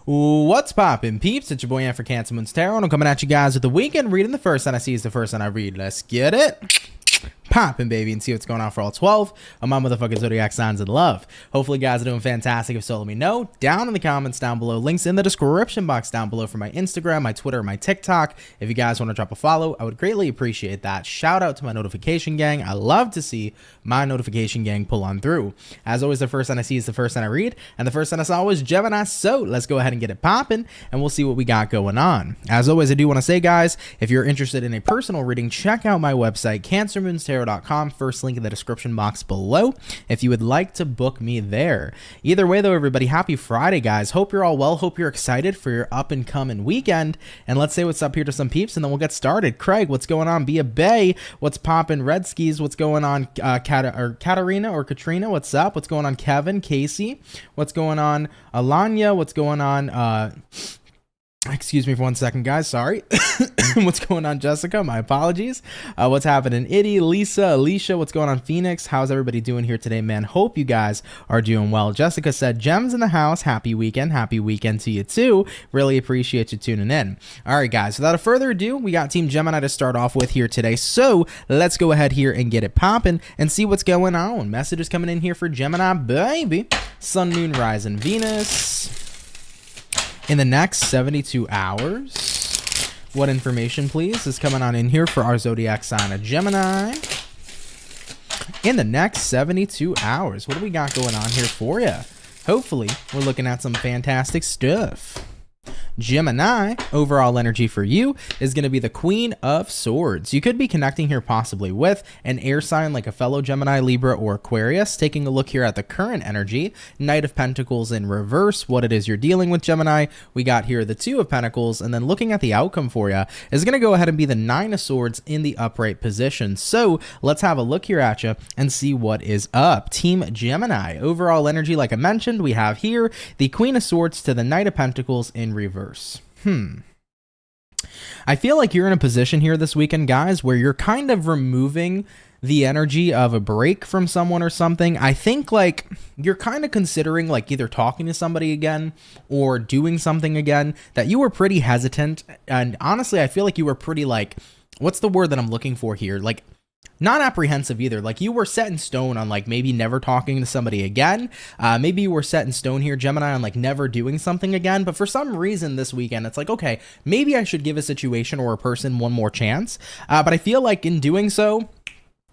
What's poppin', peeps? It's your boy Ant for CancerMoonsTarot, and I'm coming at you guys with the weekend reading. The first sign I see is the first sign I read. Let's get it poppin', baby, and see what's going on for all 12 of my motherfucking zodiac signs in love. Hopefully, guys are doing fantastic. If so, let me know down in the comments down below. Links in the description box down below for my Instagram, my Twitter, my TikTok. If you guys want to drop a follow, I would greatly appreciate that. Shout out to my notification gang. I love to see my notification gang pull on through. As always, the first sign I see is the first sign I read, and the first sign I saw was Gemini. So let's go ahead and get it popping, and we'll see what we got going on. As always, I do want to say, guys, if you're interested in a personal reading, check out my website, CancerMoonsTarot.com. First link in the description box below if you would like to book me there. Either way, though, everybody, happy Friday, guys. Hope you're all well. Hope you're excited for your up and coming weekend. And let's say what's up here to some peeps, and then we'll get started. Craig, what's going on? Be a Bay, what's poppin'? Red Skis, what's going on? Katarina or Katrina, what's up? What's going on? Kevin, Casey, what's going on? Alanya, what's going on? Excuse me for 1 second, guys. Sorry. What's going on, Jessica? My apologies. What's happening? Itty, Lisa, Alicia, what's going on? Phoenix, how's everybody doing here today, man? Hope you guys are doing well. Jessica said, Gems in the house. Happy weekend. Happy weekend to you, too. Really appreciate you tuning in. All right, guys. Without further ado, we got Team Gemini to start off with here today. So let's go ahead here and get it popping and see what's going on. Messages coming in here for Gemini, baby. Sun, Moon, Rising, Venus. In the next 72 hours, what information, please, is coming on in here for our zodiac sign of Gemini? In the next 72 hours, what do we got going on here for you? Hopefully, we're looking at some fantastic stuff. Gemini, overall energy for you is going to be the Queen of Swords. You could be connecting here possibly with an air sign like a fellow Gemini, Libra, or Aquarius. Taking a look here at the current energy, Knight of Pentacles in reverse, what it is you're dealing with, Gemini. We got here the Two of Pentacles, and then looking at the outcome for you is going to go ahead and be the Nine of Swords in the upright position. So let's have a look here at you and see what is up. Team Gemini, overall energy, like I mentioned, we have here the Queen of Swords to the Knight of Pentacles in reverse. I feel like you're in a position here this weekend, guys, where you're kind of removing the energy of a break from someone or something. I think like you're kind of considering like either talking to somebody again or doing something again that you were pretty hesitant. And honestly, I feel like you were pretty like, what's the word that I'm looking for here? Like, not apprehensive either. Like you were set in stone on like maybe never talking to somebody again. Maybe you were set in stone here, Gemini, on like never doing something again. But for some reason this weekend, it's like, okay, maybe I should give a situation or a person one more chance. But I feel like in doing so,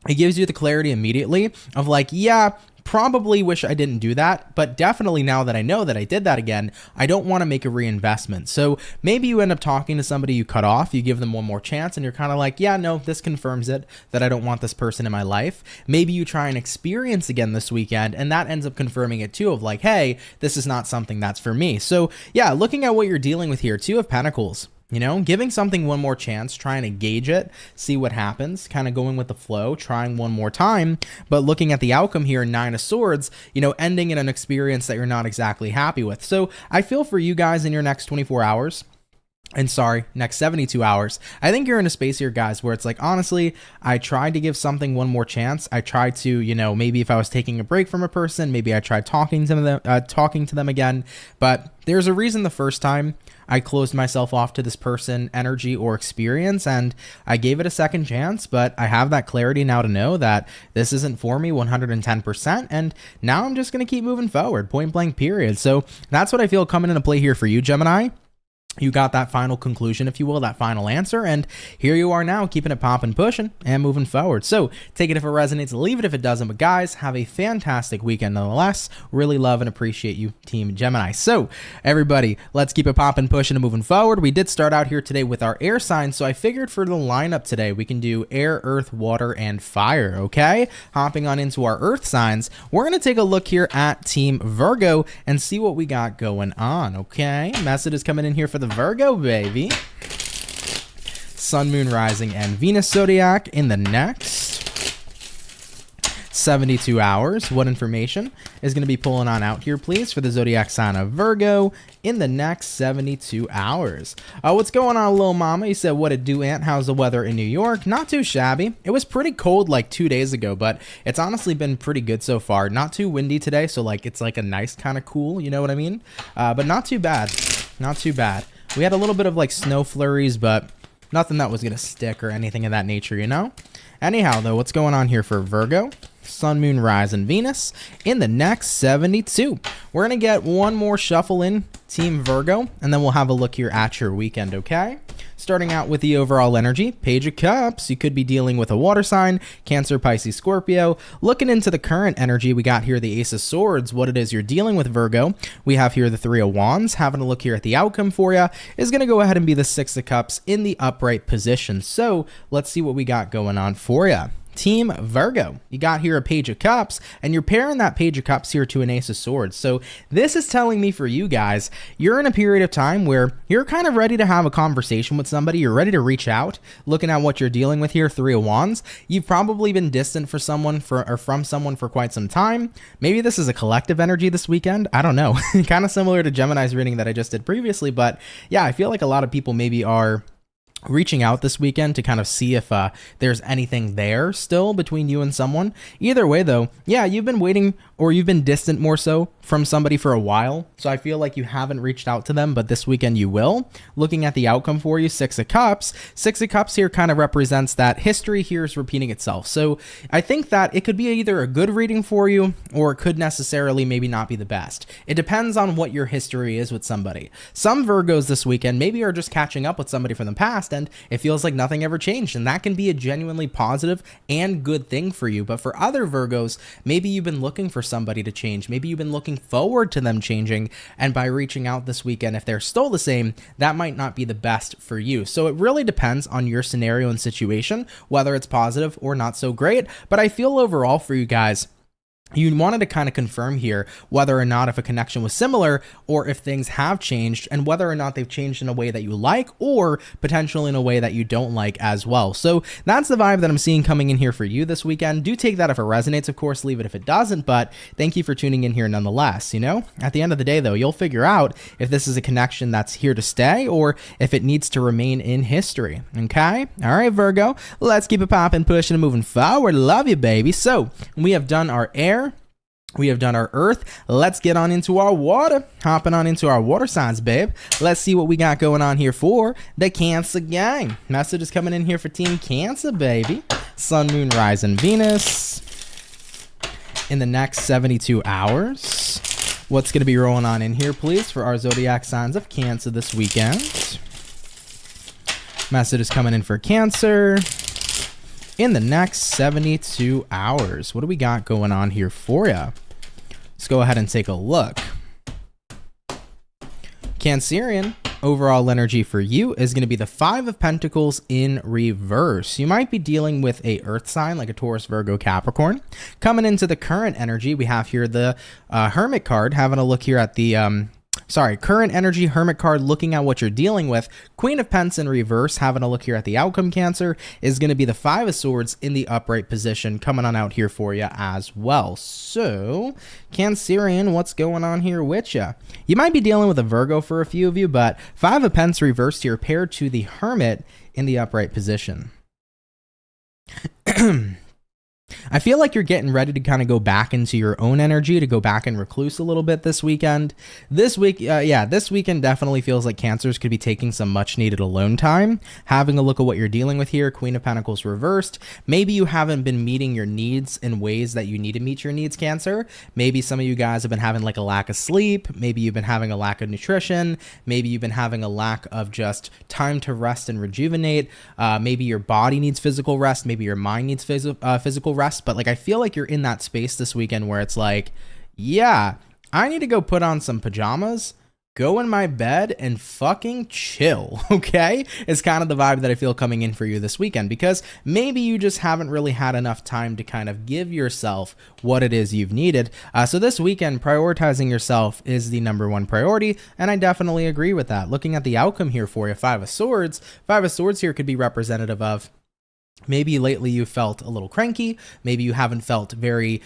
it gives you the clarity immediately of like, yeah, probably wish I didn't do that, but definitely now that I know that I did that again, I don't want to make a reinvestment. So maybe you end up talking to somebody you cut off, you give them one more chance, and you're kind of like, yeah, no, this confirms it, that I don't want this person in my life. Maybe you try and experience again this weekend, and that ends up confirming it too, of like, hey, this is not something that's for me. So yeah, looking at what you're dealing with here, Two of Pentacles. You know, giving something one more chance, trying to gauge it, see what happens, kind of going with the flow, trying one more time, but looking at the outcome here, Nine of Swords, you know, ending in an experience that you're not exactly happy with. So I feel for you guys in your next 24 hours. And sorry, next 72 hours. I think you're in a space here, guys, where it's like, honestly, I tried to give something one more chance. I tried to, you know, maybe if I was taking a break from a person, maybe I tried talking to them again. But there's a reason the first time I closed myself off to this person, energy, or experience, and I gave it a second chance, but I have that clarity now to know that this isn't for me 110%, and now I'm just going to keep moving forward, point blank, period. So that's what I feel coming into play here for you, Gemini. You got that final conclusion, if you will, that final answer, and here you are now, keeping it popping, pushing, and moving forward. So take it if it resonates, leave it if it doesn't, but guys, have a fantastic weekend nonetheless. Really love and appreciate you, Team Gemini. So everybody, let's keep it popping, pushing, and moving forward. We did start out here today with our air signs, so I figured for the lineup today, we can do air, earth, water, and fire, okay? Hopping on into our earth signs, we're going to take a look here at Team Virgo and see what we got going on, okay? Message is coming in here for the Virgo, baby. Sun, Moon, Rising, and Venus zodiac in the next 72 hours. What information is going to be pulling on out here, please, for the zodiac sign of Virgo in the next 72 hours? What's going on, little mama? You said, what it do, Ant? How's the weather in New York? Not too shabby. It was pretty cold like 2 days ago, but it's honestly been pretty good so far. Not too windy today, so like it's like a nice kind of cool, you know what I mean? But not too bad. Not too bad. We had a little bit of like snow flurries, but nothing that was going to stick or anything of that nature, you know? Anyhow, though, what's going on here for Virgo? Sun, Moon, Rise, and Venus in the next 72. We're going to get one more shuffle in Team Virgo, and then we'll have a look here at your weekend, okay? Starting out with the overall energy, Page of Cups. You could be dealing with a water sign, Cancer, Pisces, Scorpio. Looking into the current energy, we got here the Ace of Swords, what it is you're dealing with, Virgo. We have here the Three of Wands. Having a look here at the outcome for you is going to go ahead and be the Six of Cups in the upright position. So let's see what we got going on for you. Team Virgo, you got here a Page of Cups, and you're pairing that Page of Cups here to an Ace of Swords. So this is telling me for you guys, you're in a period of time where you're kind of ready to have a conversation with somebody. You're ready to reach out. Looking at what you're dealing with here, Three of Wands. You've probably been distant from someone for quite some time. Maybe this is a collective energy this weekend. I don't know. Kind of similar to Gemini's reading that I just did previously, but yeah, I feel like a lot of people maybe are reaching out this weekend to kind of see if there's anything there still between you and someone. Either way, though, yeah, you've been waiting, or you've been distant more so from somebody for a while. So I feel like you haven't reached out to them, but this weekend you will. Looking at the outcome for you, Six of Cups. Six of Cups here kind of represents that history here is repeating itself. So I think that it could be either a good reading for you, or it could necessarily maybe not be the best. It depends on what your history is with somebody. Some Virgos this weekend maybe are just catching up with somebody from the past, and it feels like nothing ever changed, and that can be a genuinely positive and good thing for you. But for other Virgos, maybe you've been looking for somebody to change. Maybe you've been looking forward to them changing, and by reaching out this weekend, if they're still the same, that might not be the best for you. So it really depends on your scenario and situation, whether it's positive or not so great. But I feel overall for you guys, you wanted to kind of confirm here whether or not if a connection was similar, or if things have changed, and whether or not they've changed in a way that you like, or potentially in a way that you don't like as well. So that's the vibe that I'm seeing coming in here for you this weekend. Do take that if it resonates, of course, leave it if it doesn't, but thank you for tuning in here nonetheless. You know, at the end of the day, though, you'll figure out if this is a connection that's here to stay, or if it needs to remain in history. Okay? All right, Virgo, let's keep it popping, pushing, and moving forward. Love you, baby. So we have done our air, we have done our earth. Let's get on into our water. Hopping on into our water signs, babe. Let's see what we got going on here for the Cancer gang. Message is coming in here for Team Cancer, baby. Sun, Moon, Rise, and Venus in the next 72 hours. What's going to be rolling on in here, please, for our zodiac signs of Cancer this weekend? Message is coming in for Cancer in the next 72 hours. What do we got going on here for you? Let's go ahead and take a look. Cancerian, overall energy for you is going to be the Five of Pentacles in reverse. You might be dealing with a earth sign like a Taurus, Virgo, Capricorn. Coming into the current energy, we have here the Hermit card. Having a look here at the current energy, Hermit card, looking at what you're dealing with. Queen of Pents in reverse, having a look here at the outcome, Cancer, is going to be the Five of Swords in the upright position, coming on out here for you as well. So, Cancerian, what's going on here with you? You might be dealing with a Virgo for a few of you, but Five of Pents reversed here, paired to the Hermit in the upright position. I feel like you're getting ready to kind of go back into your own energy, to go back and recluse a little bit this weekend. This weekend definitely feels like Cancers could be taking some much needed alone time, having a look at what you're dealing with here. Queen of Pentacles reversed. Maybe you haven't been meeting your needs in ways that you need to meet your needs, Cancer. Maybe some of you guys have been having like a lack of sleep. Maybe you've been having a lack of nutrition. Maybe you've been having a lack of just time to rest and rejuvenate. Maybe your body needs physical rest. Maybe your mind needs physical rest. But like, I feel like you're in that space this weekend where it's like, yeah, I need to go put on some pajamas, go in my bed, and fucking chill, okay? It's kind of the vibe that I feel coming in for you this weekend, because maybe you just haven't really had enough time to kind of give yourself what it is you've needed. So this weekend, prioritizing yourself is the number one priority, and I definitely agree with that. Looking at the outcome here for you, Five of Swords here could be representative of maybe lately you felt a little cranky. Maybe you haven't felt very,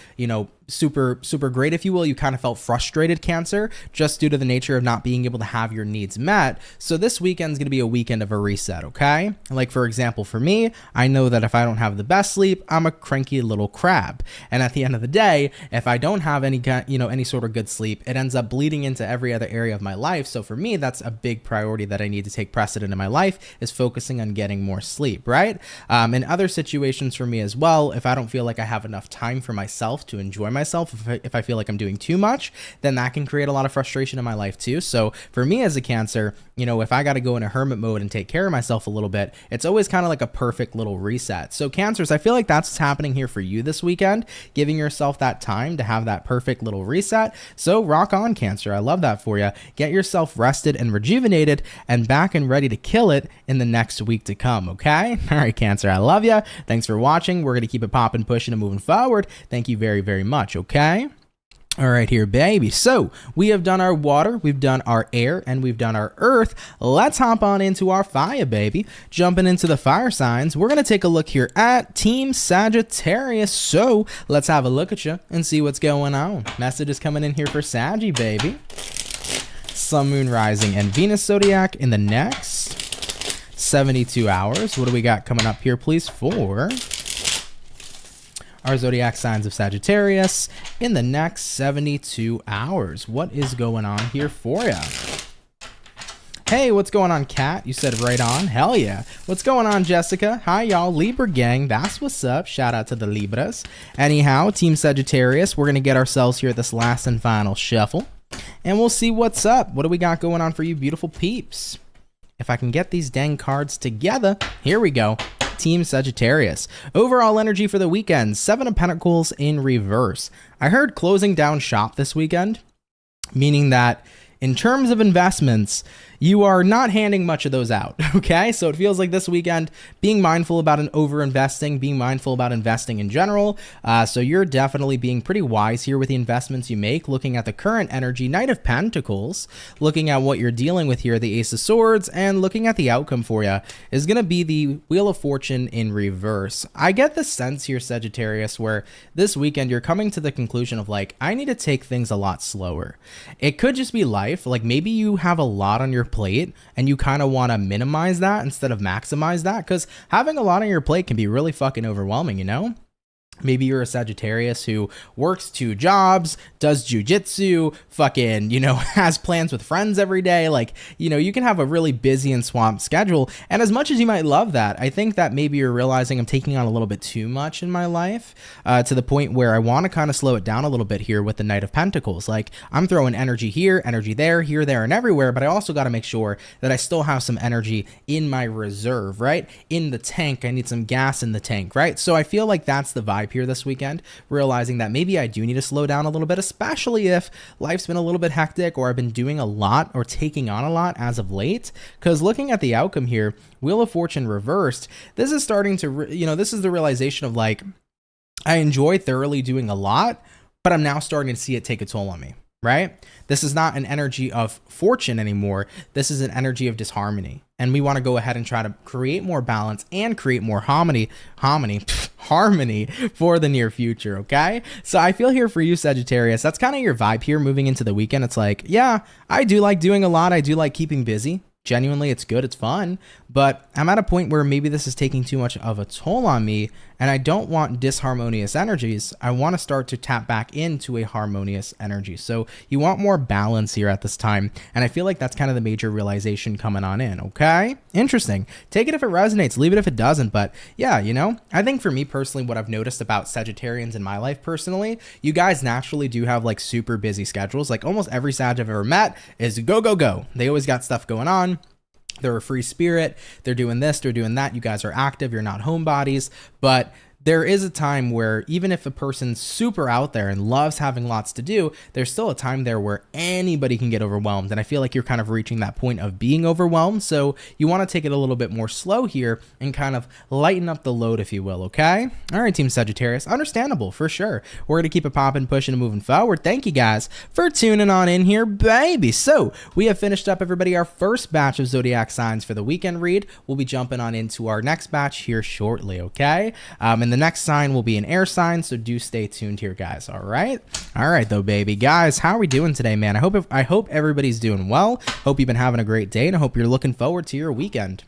super great, if you will. You kind of felt frustrated, Cancer, just due to the nature of not being able to have your needs met. So this weekend's going to be a weekend of a reset, okay? Like, for example, for me, I know that if I don't have the best sleep, I'm a cranky little crab. And at the end of the day, if I don't have any sort of good sleep, it ends up bleeding into every other area of my life. So for me, that's a big priority that I need to take precedent in my life, is focusing on getting more sleep, right? In other situations for me as well, if I don't feel like I have enough time for myself to enjoy myself, if I feel like I'm doing too much, then that can create a lot of frustration in my life too. So for me as a Cancer, if I got to go in a hermit mode and take care of myself a little bit, it's always kind of like a perfect little reset. So Cancers, I feel like that's what's happening here for you this weekend, giving yourself that time to have that perfect little reset. So rock on, Cancer. I love that for you. Get yourself rested and rejuvenated and back and ready to kill it in the next week to come, okay? All right, Cancer, I love you. Thanks for watching. We're going to keep it popping, pushing, and moving forward. Thank you very, very much, okay? All right here, baby. So we have done our water, we've done our air, and we've done our earth. Let's hop on into our fire, baby. Jumping into the fire signs, we're going to take a look here at Team Sagittarius. So let's have a look at you and see what's going on. Message is coming in here for Saggy, baby. Sun, Moon, Rising, and Venus Zodiac in the next 72 hours. What do we got coming up here, please, for our zodiac signs of Sagittarius in the next 72 hours? What is going on here for you? Hey, what's going on, Kat? You said right on. Hell yeah. What's going on, Jessica? Hi, y'all. Libra gang. That's what's up. Shout out to the Libras. Anyhow, Team Sagittarius, we're going to get ourselves here this last and final shuffle, and we'll see what's up. What do we got going on for you beautiful peeps? If I can get these dang cards together, here we go. Team Sagittarius. Overall energy for the weekend, 7 of Pentacles in reverse. I heard closing down shop this weekend, meaning that in terms of investments, you are not handing much of those out, okay? So it feels like this weekend, being mindful about an over-investing, being mindful about investing in general. So you're definitely being pretty wise here with the investments you make, looking at the current energy, Knight of Pentacles, looking at what you're dealing with here, the Ace of Swords, and looking at the outcome for you is going to be the Wheel of Fortune in reverse. I get the sense here, Sagittarius, where this weekend you're coming to the conclusion of like, I need to take things a lot slower. It could just be life. Like maybe you have a lot on your plate and you kind of want to minimize that instead of maximize that, because having a lot on your plate can be really fucking overwhelming, Maybe you're a Sagittarius who works 2 jobs, does jujitsu, fucking, has plans with friends every day. Like, you can have a really busy and swamped schedule. And as much as you might love that, I think that maybe you're realizing I'm taking on a little bit too much in my life, to the point where I want to kind of slow it down a little bit here with the Knight of Pentacles. Like I'm throwing energy here, energy there, here, there, and everywhere, but I also got to make sure that I still have some energy in my reserve, right? In the tank, I need some gas in the tank, right? So I feel like that's the vibe here this weekend, realizing that maybe I do need to slow down a little bit, especially if life's been a little bit hectic or I've been doing a lot or taking on a lot as of late. Because looking at the outcome here, Wheel of Fortune reversed, this is starting to, this is the realization of like, I enjoy thoroughly doing a lot, but I'm now starting to see it take a toll on me, right? This is not an energy of fortune anymore. This is an energy of disharmony. And we want to go ahead and try to create more balance and create more harmony for the near future, okay? So I feel here for you, Sagittarius, that's kind of your vibe here moving into the weekend. It's like, yeah, I do like doing a lot. I do like keeping busy. Genuinely, it's good, it's fun, but I'm at a point where maybe this is taking too much of a toll on me, and I don't want disharmonious energies. I want to start to tap back into a harmonious energy. So you want more balance here at this time, and I feel like that's kind of the major realization coming on in, okay? Interesting. Take it if it resonates, leave it if it doesn't, but yeah, I think for me personally, what I've noticed about Sagittarians in my life personally, you guys naturally do have like super busy schedules. Like almost every Sag I've ever met is go, go, go. They always got stuff going on. They're a free spirit. They're doing this, they're doing that. You guys are active. You're not homebodies. But there is a time where even if a person's super out there and loves having lots to do, there's still a time there where anybody can get overwhelmed. And I feel like you're kind of reaching that point of being overwhelmed. So you want to take it a little bit more slow here and kind of lighten up the load, if you will. Okay. All right, Team Sagittarius. Understandable for sure. We're going to keep it popping, pushing, and moving forward. Thank you guys for tuning on in here, baby. So we have finished up, everybody, our first batch of zodiac signs for the weekend read. We'll be jumping on into our next batch here shortly. Okay. In the the next sign will be an air sign, so do stay tuned here, guys. All right though, baby. Guys, how are we doing today, man? I hope everybody's doing well. Hope you've been having a great day, and I hope you're looking forward to your weekend.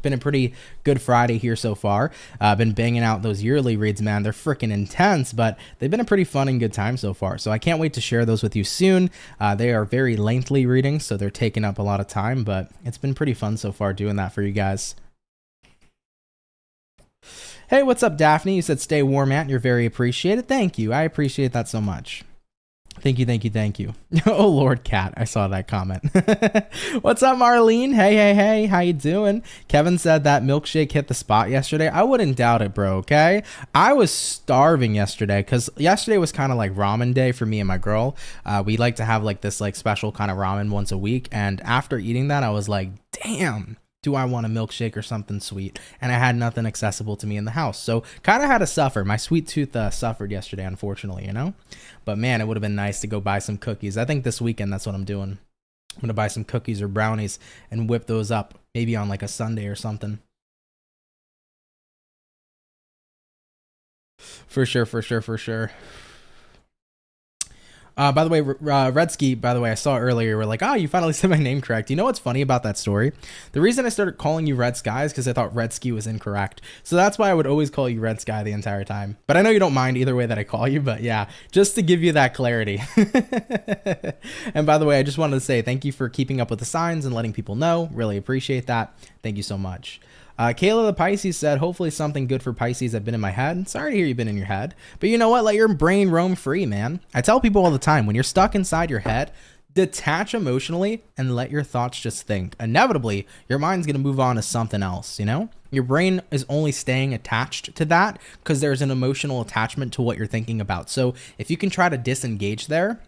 Been a pretty good Friday here so far. Been banging out those yearly reads, man. They're freaking intense, but they've been a pretty fun and good time so far. So I can't wait to share those with you soon. They are very lengthy readings, so they're taking up a lot of time, but it's been pretty fun so far doing that for you guys. Hey, what's up, Daphne? You said stay warm, Aunt. You're very appreciated. Thank you. I appreciate that so much. Thank you. Oh, Lord, Cat. I saw that comment. What's up, Marlene? Hey. How you doing? Kevin said that milkshake hit the spot yesterday. I wouldn't doubt it, bro, okay? I was starving yesterday because yesterday was kind of like ramen day for me and my girl. We like to have like this like special kind of ramen once a week. And after eating that, I was like, damn. Do I want a milkshake or something sweet? And I had nothing accessible to me in the house. So kind of had to suffer. My sweet tooth suffered yesterday, unfortunately, you know? But man, it would have been nice to go buy some cookies. I think this weekend, that's what I'm doing. I'm going to buy some cookies or brownies and whip those up, maybe on like a Sunday or something. For sure. By the way, Redsky, by the way, I saw earlier, we're like, oh, you finally said my name correct. You know what's funny about that story? The reason I started calling you Red Sky is because I thought Redsky was incorrect. So that's why I would always call you Red Sky the entire time. But I know you don't mind either way that I call you, but yeah, just to give you that clarity. And by the way, I just wanted to say thank you for keeping up with the signs and letting people know. Really appreciate that. Thank you so much. Kayla the Pisces said, hopefully something good for Pisces. I've been in my head. Sorry to hear you've been in your head. But you know what? Let your brain roam free, man. I tell people all the time, when you're stuck inside your head, detach emotionally and let your thoughts just think. Inevitably, your mind's going to move on to something else, you know? Your brain is only staying attached to that because there's an emotional attachment to what you're thinking about. So if you can try to disengage there,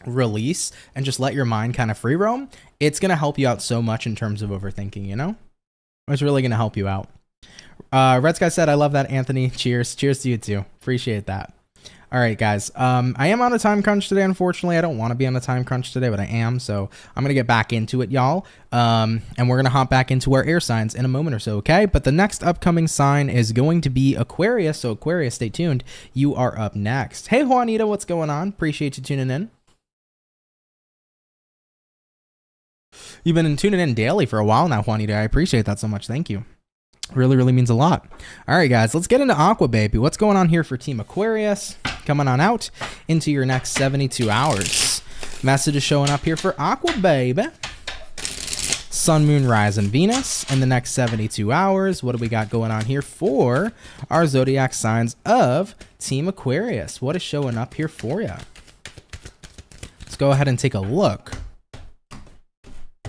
release, and just let your mind kind of free roam, it's going to help you out so much in terms of overthinking, you know? It's really going to help you out. Red Sky said, I love that, Anthony. Cheers to you too. Appreciate that. All right, guys. I am on a time crunch today, unfortunately. I don't want to be on a time crunch today, but I am. So I'm going to get back into it, y'all. And we're going to hop back into our air signs in a moment or so, okay? But the next upcoming sign is going to be Aquarius. So Aquarius, stay tuned. You are up next. Hey, Juanita, what's going on? Appreciate you tuning in. You've been tuning in daily for a while now, Juanita. I appreciate that so much. Thank you. Really means a lot. All right, guys, let's get into Aqua Baby. What's going on here for Team Aquarius? Coming on out into your next 72 hours. Message is showing up here for Aqua Baby. Sun, Moon, Rise, and Venus in the next 72 hours. What do we got going on here for our zodiac signs of Team Aquarius? What is showing up here for you? Let's go ahead and take a look.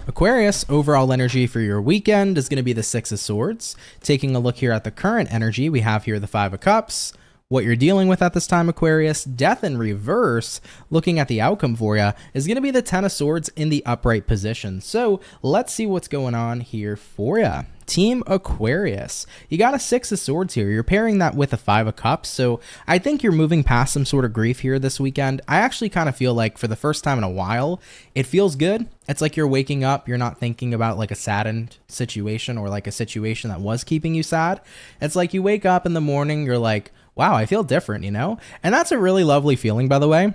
Aquarius, overall energy for your weekend is going to be the Six of Swords. Taking a look here at the current energy, we have here the Five of Cups. What you're dealing with at this time, Aquarius, Death in reverse, looking at the outcome for you, is going to be the Ten of Swords in the upright position. So let's see what's going on here for you. Team Aquarius, you got a Six of Swords here. You're pairing that with a Five of Cups. So I think you're moving past some sort of grief here this weekend. I actually kind of feel like for the first time in a while, it feels good. It's like you're waking up. You're not thinking about like a saddened situation or like a situation that was keeping you sad. It's like you wake up in the morning, you're like, wow, I feel different, you know? And that's a really lovely feeling, by the way.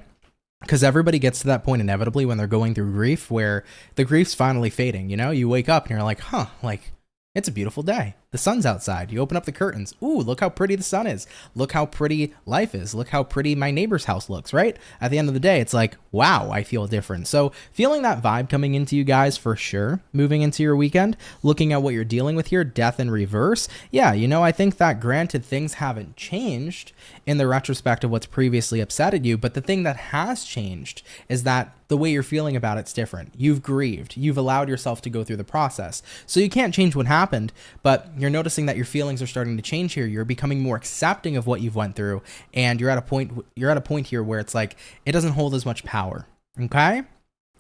Because everybody gets to that point inevitably when they're going through grief where the grief's finally fading, you know? You wake up and you're like, huh, like, it's a beautiful day. The sun's outside. You open up the curtains. Ooh, look how pretty the sun is. Look how pretty life is. Look how pretty my neighbor's house looks, right? At the end of the day, it's like, wow, I feel different. So feeling that vibe coming into you guys for sure, moving into your weekend, looking at what you're dealing with here, Death in reverse. Yeah, you know, I think that granted things haven't changed in the retrospect of what's previously upsetted you, but the thing that has changed is that the way you're feeling about it's different. You've grieved. You've allowed yourself to go through the process. So you can't change what happened, but you're noticing that your feelings are starting to change here. You're becoming more accepting of what you've went through, and you're at a point here where it's like it doesn't hold as much power. Okay?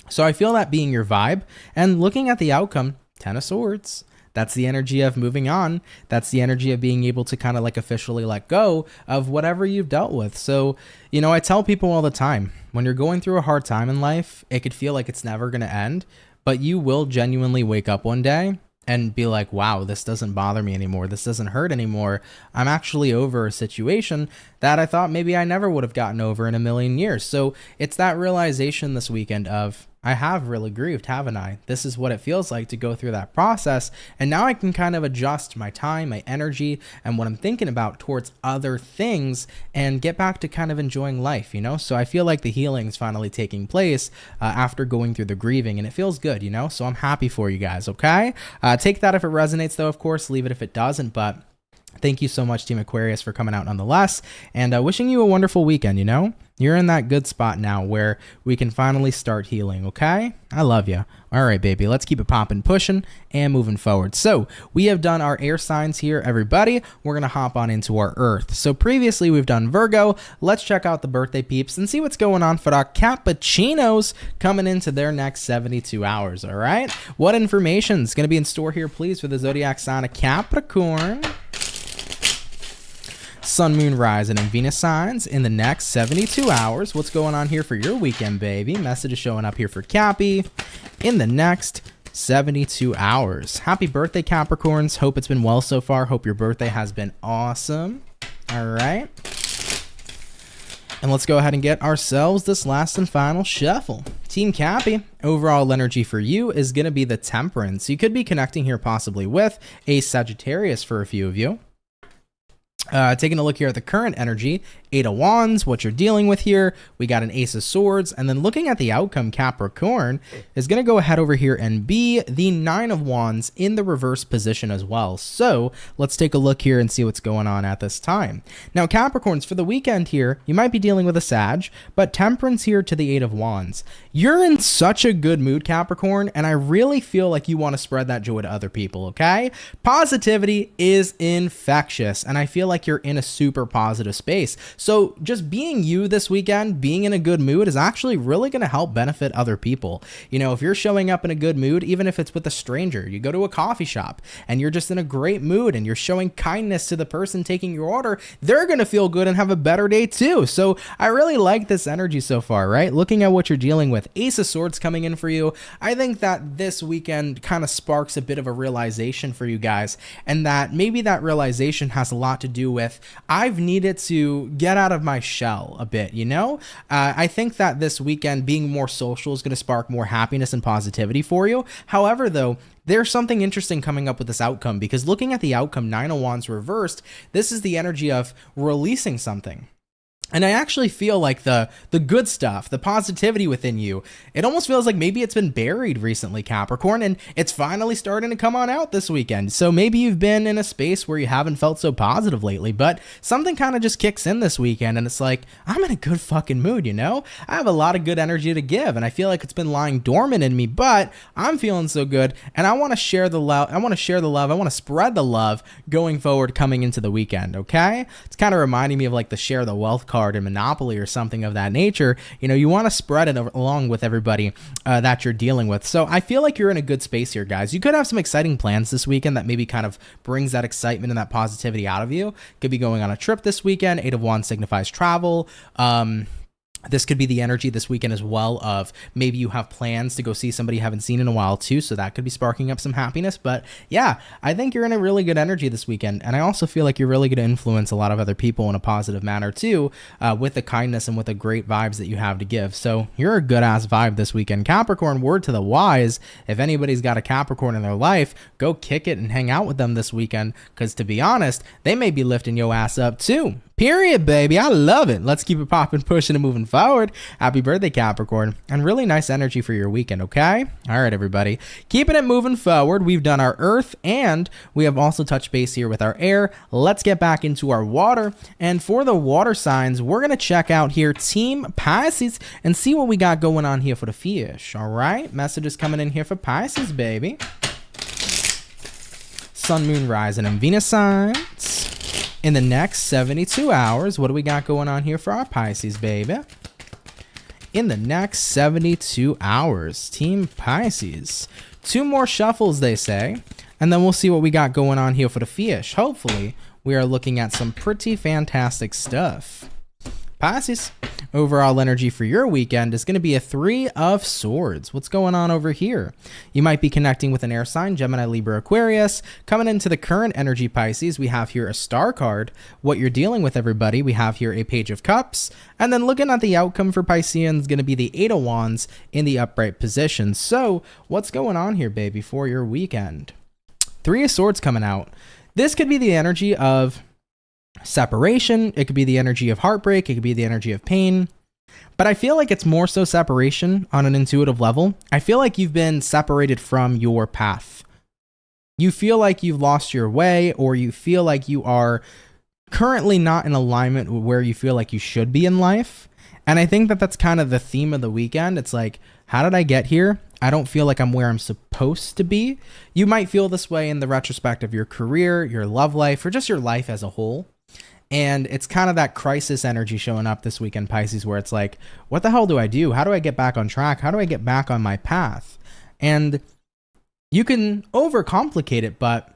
So I feel that being your vibe, and looking at the outcome, Ten of Swords. That's the energy of moving on. That's the energy of being able to kind of like officially let go of whatever you've dealt with. So, you know, I tell people all the time, when you're going through a hard time in life, it could feel like it's never going to end, but you will genuinely wake up one day and be like, wow, this doesn't bother me anymore. This doesn't hurt anymore. I'm actually over a situation that I thought maybe I never would have gotten over in a million years. So it's that realization this weekend of, I have really grieved, haven't I? This is what it feels like to go through that process. And now I can kind of adjust my time, my energy, and what I'm thinking about towards other things and get back to kind of enjoying life, you know? So I feel like the healing is finally taking place after going through the grieving, and it feels good, you know? So I'm happy for you guys, okay? Take that if it resonates, though, of course. Leave it if it doesn't, but thank you so much, Team Aquarius, for coming out nonetheless, and wishing you a wonderful weekend, you know? You're in that good spot now where we can finally start healing, okay? I love you. All right, baby, let's keep it popping, pushing, and moving forward. So we have done our air signs here, everybody. We're going to hop on into our earth. So previously we've done Virgo. Let's check out the birthday peeps and see what's going on for our cappuccinos coming into their next 72 hours, all right? What information is going to be in store here, please, for the zodiac sign of Capricorn? Sun, Moon, Rising, and Venus signs in the next 72 hours. What's going on here for your weekend, baby? Message is showing up here for Cappy in the next 72 hours. Happy birthday, Capricorns. Hope it's been well so far. Hope your birthday has been awesome. All right. And let's go ahead and get ourselves this last and final shuffle. Team Cappy, overall energy for you is going to be the Temperance. You could be connecting here possibly with a Sagittarius for a few of you. Taking a look here at the current energy, 8 of Wands, what you're dealing with here. We got an Ace of Swords, and then looking at the outcome, Capricorn is going to go ahead over here and be the 9 of Wands in the reverse position as well. So let's take a look here and see what's going on at this time. Now, Capricorns, for the weekend here, you might be dealing with a Sag, but Temperance here to the 8 of Wands. You're in such a good mood, Capricorn, and I really feel like you want to spread that joy to other people, okay? Positivity is infectious, and I feel like you're in a super positive space. So just being you this weekend, being in a good mood is actually really going to help benefit other people. You know, if you're showing up in a good mood, even if it's with a stranger, you go to a coffee shop and you're just in a great mood and you're showing kindness to the person taking your order, they're going to feel good and have a better day too. So I really like this energy so far, right? Looking at what you're dealing with, Ace of Swords coming in for you. I think that this weekend kind of sparks a bit of a realization for you guys, and that maybe that realization has a lot to do with I've needed to get out of my shell a bit, you know? I think that this weekend being more social is going to spark more happiness and positivity for you. However, though, there's something interesting coming up with this outcome, because looking at the outcome, 9 of Wands reversed, this is the energy of releasing something. And I actually feel like the good stuff, the positivity within you, it almost feels like maybe it's been buried recently, Capricorn, and it's finally starting to come on out this weekend. So maybe you've been in a space where you haven't felt so positive lately, but something kind of just kicks in this weekend, and it's like, I'm in a good fucking mood, you know? I have a lot of good energy to give, and I feel like it's been lying dormant in me, but I'm feeling so good, and I want to share the love. I want to spread the love going forward coming into the weekend, okay? It's kind of reminding me of like the share the wealth card in Monopoly or something of that nature. You know, you want to spread it along with everybody that you're dealing with. So I feel like you're in a good space here, guys. You could have some exciting plans this weekend that maybe kind of brings that excitement and that positivity out of you. Could be going on a trip this weekend. 8 of Wands signifies travel. This could be the energy this weekend as well of maybe you have plans to go see somebody you haven't seen in a while too, so that could be sparking up some happiness. But yeah, I think you're in a really good energy this weekend, and I also feel like you're really going to influence a lot of other people in a positive manner too, with the kindness and with the great vibes that you have to give. So you're a good ass vibe this weekend, Capricorn. Word to the wise, if anybody's got a Capricorn in their life, go kick it and hang out with them this weekend, because to be honest, they may be lifting your ass up too. Period, baby. I love it. Let's keep it popping, pushing, and moving forward. Happy birthday, Capricorn. And really nice energy for your weekend, okay? All right, everybody. Keeping it moving forward. We've done our earth, and we have also touched base here with our air. Let's get back into our water. And for the water signs, we're going to check out here Team Pisces and see what we got going on here for the fish. All right? Messages coming in here for Pisces, baby. Sun, Moon, Rising, and Venus signs. In the next 72 hours, what do we got going on here for our Pisces, baby? In the next 72 hours, Team Pisces. 2 more shuffles, they say, and then we'll see what we got going on here for the fish. Hopefully, we are looking at some pretty fantastic stuff. Pisces, Overall energy for your weekend is going to be a 3 of Swords. What's going on over here? You might be connecting with an air sign, Gemini, Libra, Aquarius. Coming into the current energy, Pisces, we have here a star card. What you're dealing with, everybody, we have here a Page of Cups. And then looking at the outcome for Pisceans is going to be the 8 of Wands in the upright position. So what's going on here, baby, for your weekend? 3 of Swords coming out. This could be the energy of separation. It could be the energy of heartbreak. It could be the energy of pain. But I feel like it's more so separation on an intuitive level. I feel like you've been separated from your path. You feel like you've lost your way, or you feel like you are currently not in alignment with where you feel like you should be in life. And I think that that's kind of the theme of the weekend. It's like, how did I get here? I don't feel like I'm where I'm supposed to be. You might feel this way in the retrospect of your career, your love life, or just your life as a whole. And it's kind of that crisis energy showing up this weekend, Pisces, where it's like, what the hell do I do? How do I get back on track? How do I get back on my path? And you can overcomplicate it, but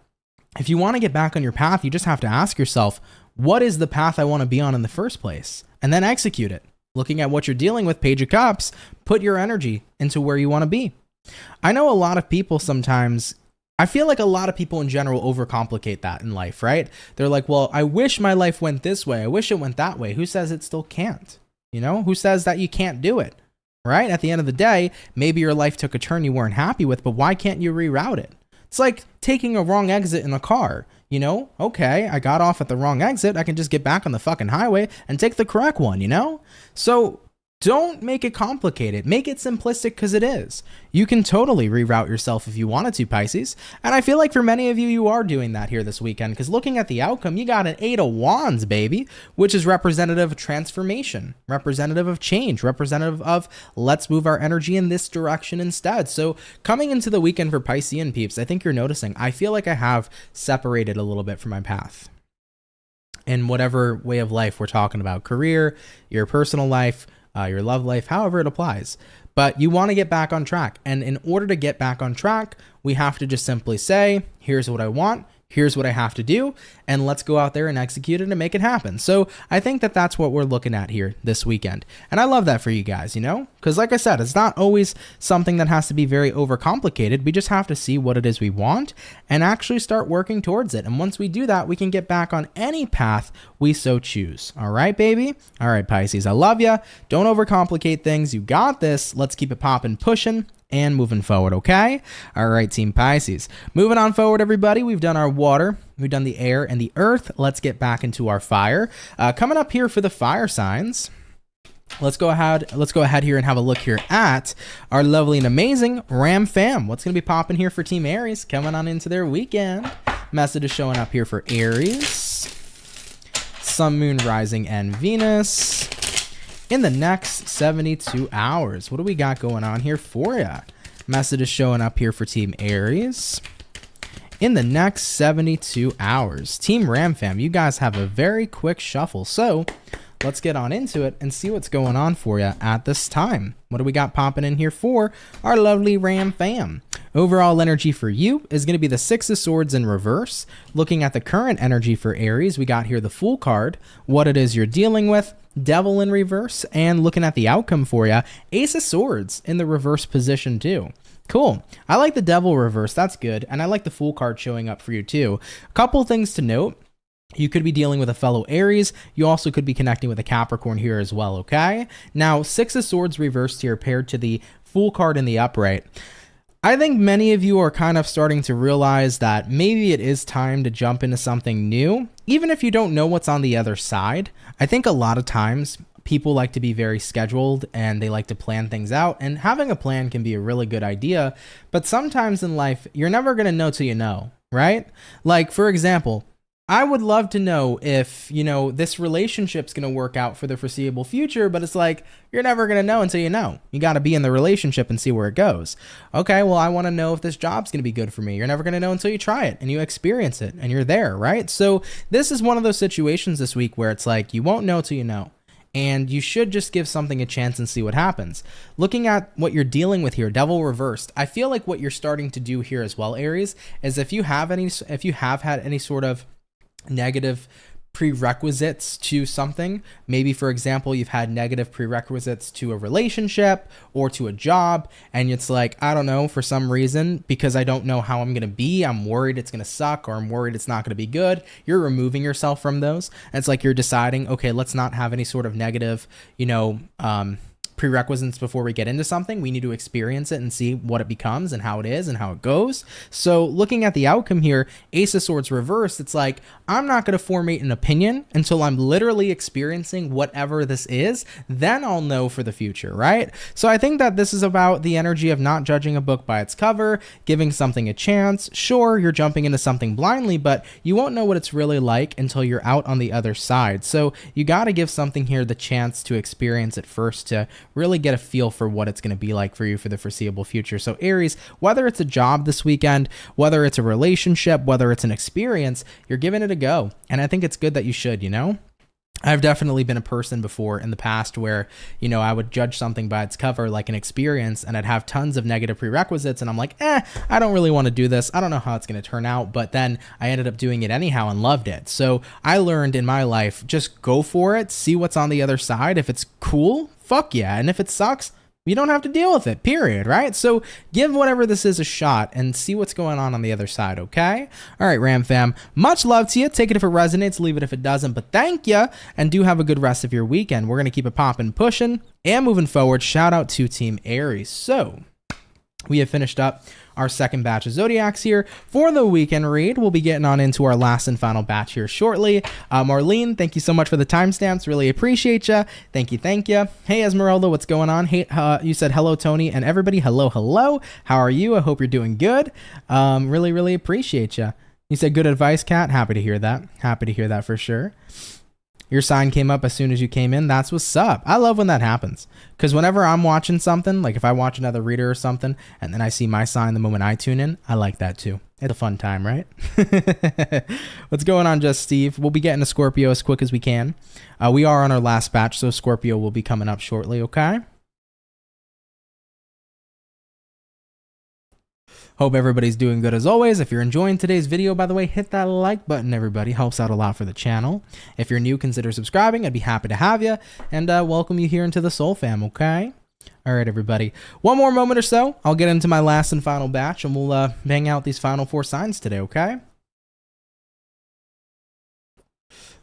if you want to get back on your path, you just have to ask yourself, what is the path I want to be on in the first place? And then execute it. Looking at what you're dealing with, Page of Cups, put your energy into where you want to be. I know a lot of people sometimes, I feel like a lot of people in general overcomplicate that in life, right? They're like, well, I wish my life went this way. I wish it went that way. Who says it still can't? You know, who says that you can't do it, right? At the end of the day, maybe your life took a turn you weren't happy with, but why can't you reroute it? It's like taking a wrong exit in a car. You know, okay, I got off at the wrong exit. I can just get back on the fucking highway and take the correct one, you know? So don't make it complicated. Make it simplistic, because it is. You can totally reroute yourself if you wanted to, Pisces. And I feel like for many of you, you are doing that here this weekend, because looking at the outcome, you got an 8 of Wands, baby, which is representative of transformation, representative of change, representative of let's move our energy in this direction instead. So coming into the weekend for Piscean peeps, I think you're noticing, I feel like I have separated a little bit from my path. In whatever way of life we're talking about, career, your personal life, your love life, however it applies. But you want to get back on track. And in order to get back on track, we have to just simply say, here's what I want. Here's what I have to do, and let's go out there and execute it and make it happen. So I think that that's what we're looking at here this weekend. And I love that for you guys, you know, because like I said, it's not always something that has to be very overcomplicated. We just have to see what it is we want and actually start working towards it. And once we do that, we can get back on any path we so choose. All right, baby. All right, Pisces, I love you. Don't overcomplicate things. You got this. Let's keep it popping, pushing, and moving forward, okay? All right, Team Pisces. Moving on forward, everybody. We've done our water, we've done the air and the earth. Let's get back into our fire. Coming up here for the fire signs, let's go ahead here and have a look here at our lovely and amazing Ram fam. What's going to be popping here for Team Aries coming on into their weekend? Message is showing up here for Aries, Sun, Moon, Rising, and Venus. In the next 72 hours, what do we got going on here for you? Message is showing up here for Team Aries. In the next 72 hours, Team Ram fam, you guys have a very quick shuffle. So let's get on into it and see what's going on for you at this time. What do we got popping in here for our lovely Ram fam? Overall energy for you is going to be the 6 of Swords in reverse. Looking at the current energy for Aries, we got here the Fool card, what it is you're dealing with, Devil in reverse, and looking at the outcome for you, Ace of Swords in the reverse position too. Cool. I like the Devil reverse. That's good. And I like the Fool card showing up for you too. A couple things to note. You could be dealing with a fellow Aries. You also could be connecting with a Capricorn here as well, okay? Now, 6 of Swords reversed here paired to the Fool card in the upright. I think many of you are kind of starting to realize that maybe it is time to jump into something new, even if you don't know what's on the other side. I think a lot of times people like to be very scheduled and they like to plan things out, and having a plan can be a really good idea, but sometimes in life, you're never going to know till you know, right? Like, for example, I would love to know if, you know, this relationship's going to work out for the foreseeable future, but it's like, you're never going to know until you know. You got to be in the relationship and see where it goes. Okay, well, I want to know if this job's going to be good for me. You're never going to know until you try it and you experience it and you're there, right? So this is one of those situations this week where it's like, you won't know till you know. And you should just give something a chance and see what happens. Looking at what you're dealing with here, Devil reversed, I feel like what you're starting to do here as well, Aries, is if you have had any sort of negative prerequisites to something. Maybe, for example, you've had negative prerequisites to a relationship or to a job, and it's like, I don't know, for some reason, because I don't know how I'm going to be, I'm worried it's going to suck, or I'm worried it's not going to be good. You're removing yourself from those. And it's like you're deciding, okay, let's not have any sort of negative, prerequisites before we get into something. We need to experience it and see what it becomes and how it is and how it goes. So looking at the outcome here, Ace of Swords reversed, it's like, I'm not going to formate an opinion until I'm literally experiencing whatever this is. Then I'll know for the future, right? So I think that this is about the energy of not judging a book by its cover, giving something a chance. Sure, you're jumping into something blindly, but you won't know what it's really like until you're out on the other side. So you got to give something here the chance to experience it first, to really get a feel for what it's going to be like for you for the foreseeable future. So Aries, whether it's a job this weekend, whether it's a relationship, whether it's an experience, you're giving it a go. And I think it's good that you should, I've definitely been a person before in the past where, I would judge something by its cover, like an experience, and I'd have tons of negative prerequisites. And I'm like, I don't really want to do this. I don't know how it's going to turn out. But then I ended up doing it anyhow and loved it. So I learned in my life, just go for it. See what's on the other side. If it's cool, fuck yeah. And if it sucks, you don't have to deal with it, period, right? So give whatever this is a shot and see what's going on the other side, okay? All right, Ram fam, much love to you. Take it if it resonates, leave it if it doesn't, but thank you, and do have a good rest of your weekend. We're going to keep it popping, pushing, and moving forward. Shout out to Team Aries. So we have finished up our second batch of Zodiacs here for the weekend read. We'll be getting on into our last and final batch here shortly. Marlene, thank you so much for the timestamps. Really appreciate you. Thank you. Hey, Esmeralda, what's going on? Hey, you said hello, Tony, and everybody. Hello. How are you? I hope you're doing good. Really appreciate you. You said good advice, Kat. Happy to hear that for sure. Your sign came up as soon as you came in. That's what's up. I love when that happens. Because whenever I'm watching something, like if I watch another reader or something, and then I see my sign the moment I tune in, I like that too. It's a fun time, right? What's going on, Just Steve? We'll be getting to Scorpio as quick as we can. We are on our last batch, so Scorpio will be coming up shortly, okay? Hope everybody's doing good as always. If you're enjoying today's video, by the way, hit that like button, everybody. Helps out a lot for the channel. If you're new, consider subscribing. I'd be happy to have you, and welcome you here into the Soul Fam, okay? All right, everybody. One more moment or so. I'll get into my last and final batch, and we'll bang out these final 4 signs today, okay?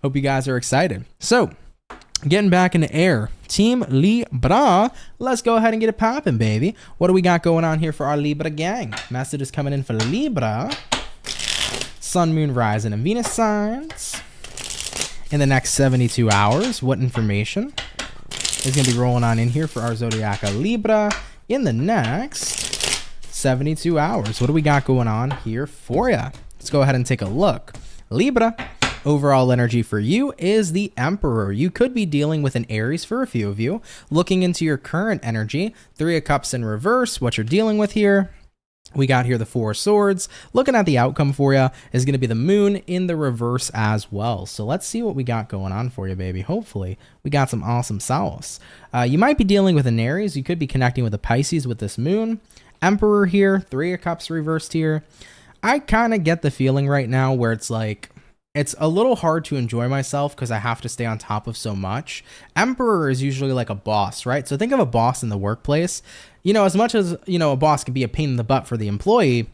Hope you guys are excited. So, getting back into air, Team Libra, let's go ahead and get it popping, baby. What do we got going on here for our Libra gang? Messages coming in for Libra. Sun, Moon, Rising, and Venus signs. In the next 72 hours, what information is going to be rolling on in here for our Zodiac Libra in the next 72 hours? What do we got going on here for you? Let's go ahead and take a look. Libra. Overall energy for you is the Emperor. You could be dealing with an Aries for a few of you. Looking into your current energy, 3 of Cups in reverse, what you're dealing with here. We got here the 4 of Swords. Looking at the outcome for you is going to be the Moon in the reverse as well. So let's see what we got going on for you, baby. Hopefully, we got some awesome sauce. You might be dealing with an Aries. You could be connecting with a Pisces with this Moon. Emperor here, 3 of Cups reversed here. I kind of get the feeling right now where it's like, it's a little hard to enjoy myself because I have to stay on top of so much. Emperor is usually like a boss, right? So think of a boss in the workplace. As much as, a boss can be a pain in the butt for the employee,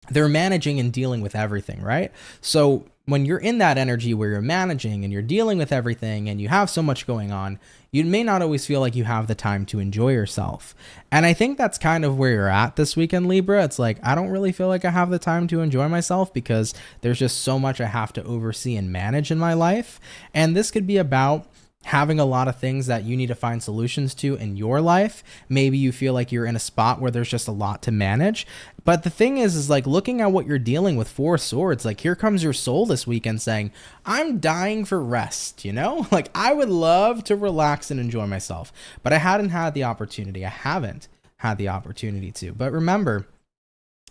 they're managing and dealing with everything, right? So when you're in that energy where you're managing and you're dealing with everything and you have so much going on, you may not always feel like you have the time to enjoy yourself. And I think that's kind of where you're at this weekend, Libra. It's like, I don't really feel like I have the time to enjoy myself because there's just so much I have to oversee and manage in my life. And this could be about having a lot of things that you need to find solutions to in your life. Maybe you feel like you're in a spot where there's just a lot to manage. But the thing is like looking at what you're dealing with, 4 swords, like here comes your soul this weekend saying, I'm dying for rest, Like I would love to relax and enjoy myself, but I hadn't had the opportunity. I haven't had the opportunity to. But remember,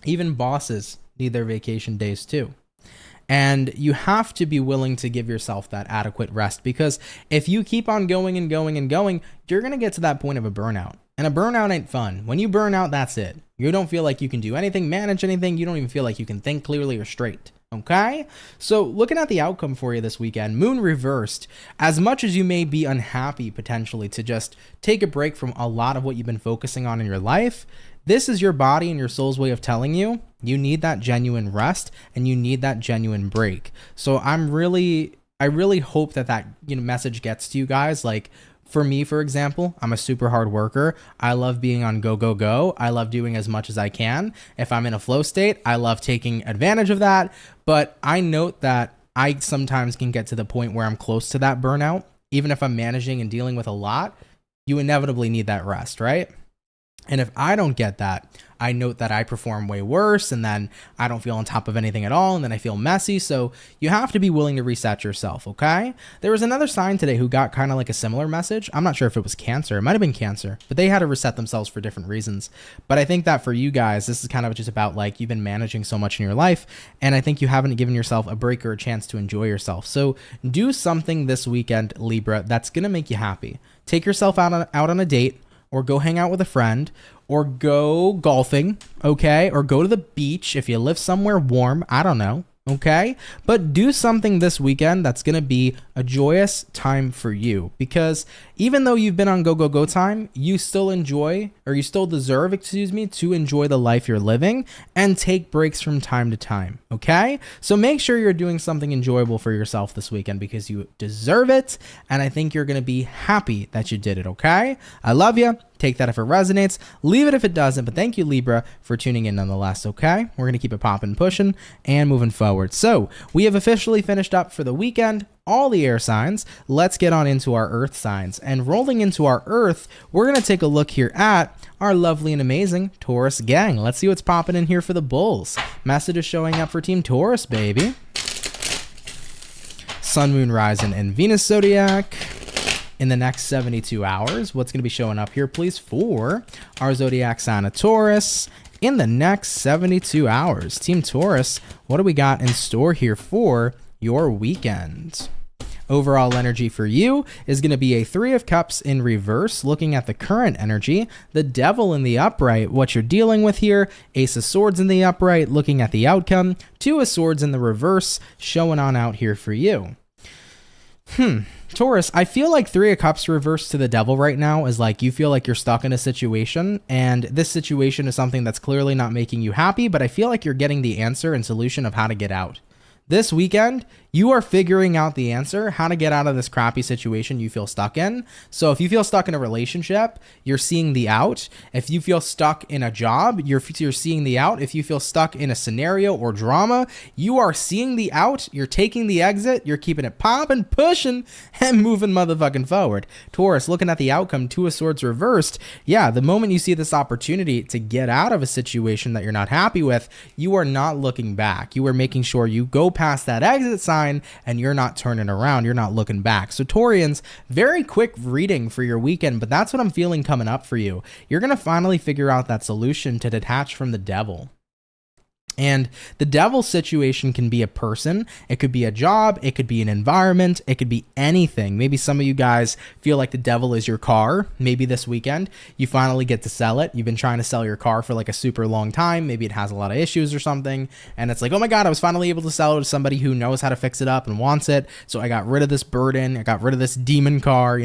even bosses need their vacation days too. And you have to be willing to give yourself that adequate rest, because if you keep on going and going and going, you're going to get to that point of a burnout. And a burnout ain't fun. When you burn out, that's it. You don't feel like you can do anything, manage anything. You don't even feel like you can think clearly or straight. Okay, so looking at the outcome for you this weekend, Moon reversed. As much as you may be unhappy potentially to just take a break from a lot of what you've been focusing on in your life, this is your body and your soul's way of telling you you need that genuine rest and you need that genuine break. So I really hope that message gets to you guys. Like, for me, for example, I'm a super hard worker. I love being on go, go, go. I love doing as much as I can. If I'm in a flow state, I love taking advantage of that. But I note that I sometimes can get to the point where I'm close to that burnout. Even if I'm managing and dealing with a lot, you inevitably need that rest, right? And if I don't get that, I note that I perform way worse, and then I don't feel on top of anything at all, and then I feel messy. So you have to be willing to reset yourself, okay? There was another sign today who got kind of like a similar message. I'm not sure if it was Cancer. It might have been Cancer, but they had to reset themselves for different reasons. But I think that for you guys, this is kind of just about like you've been managing so much in your life, and I think you haven't given yourself a break or a chance to enjoy yourself. So do something this weekend, Libra, that's going to make you happy. Take yourself out on a date, or go hang out with a friend, or go golfing, okay? Or go to the beach if you live somewhere warm, I don't know, okay? But do something this weekend that's gonna be a joyous time for you, because even though you've been on go, go, go time, you still deserve, to enjoy the life you're living and take breaks from time to time, okay? So make sure you're doing something enjoyable for yourself this weekend because you deserve it, and I think you're gonna be happy that you did it, okay? I love you. Take that if it resonates, leave it if it doesn't, but thank you, Libra, for tuning in nonetheless, okay? We're going to keep it popping, pushing, and moving forward. So we have officially finished up for the weekend, all the air signs. Let's get on into our earth signs. And rolling into our earth, we're going to take a look here at our lovely and amazing Taurus gang. Let's see what's popping in here for the bulls. Message is showing up for Team Taurus, baby. Sun, Moon, Rising, and Venus Zodiac. In the next 72 hours, what's going to be showing up here, please, for our zodiac sign of Taurus in the next 72 hours? Team Taurus, what do we got in store here for your weekend? Overall energy for you is going to be a 3 of Cups in reverse, looking at the current energy, the Devil in the upright, what you're dealing with here, Ace of Swords in the upright, looking at the outcome, 2 of Swords in the reverse, showing on out here for you. Taurus, I feel like 3 of Cups reversed to the Devil right now is like you feel like you're stuck in a situation, and this situation is something that's clearly not making you happy, but I feel like you're getting the answer and solution of how to get out. This weekend, you are figuring out the answer, how to get out of this crappy situation you feel stuck in. So if you feel stuck in a relationship, you're seeing the out. If you feel stuck in a job, you're seeing the out. If you feel stuck in a scenario or drama, you are seeing the out. You're taking the exit. You're keeping it popping, pushing, and moving motherfucking forward. Taurus, looking at the outcome, 2 of Swords reversed. Yeah, the moment you see this opportunity to get out of a situation that you're not happy with, you are not looking back. You are making sure you go past that exit sign and you're not turning around. You're not looking back. So Taurians, very quick reading for your weekend, but that's what I'm feeling coming up for you. You're going to finally figure out that solution to detach from the Devil. And the Devil situation can be a person, it could be a job, it could be an environment, it could be anything. Maybe some of you guys feel like the Devil is your car. Maybe this weekend you finally get to sell it. You've been trying to sell your car for like a super long time. Maybe it has a lot of issues or something. And it's like, oh my God, I was finally able to sell it to somebody who knows how to fix it up and wants it. So I got rid of this burden. I got rid of this demon car,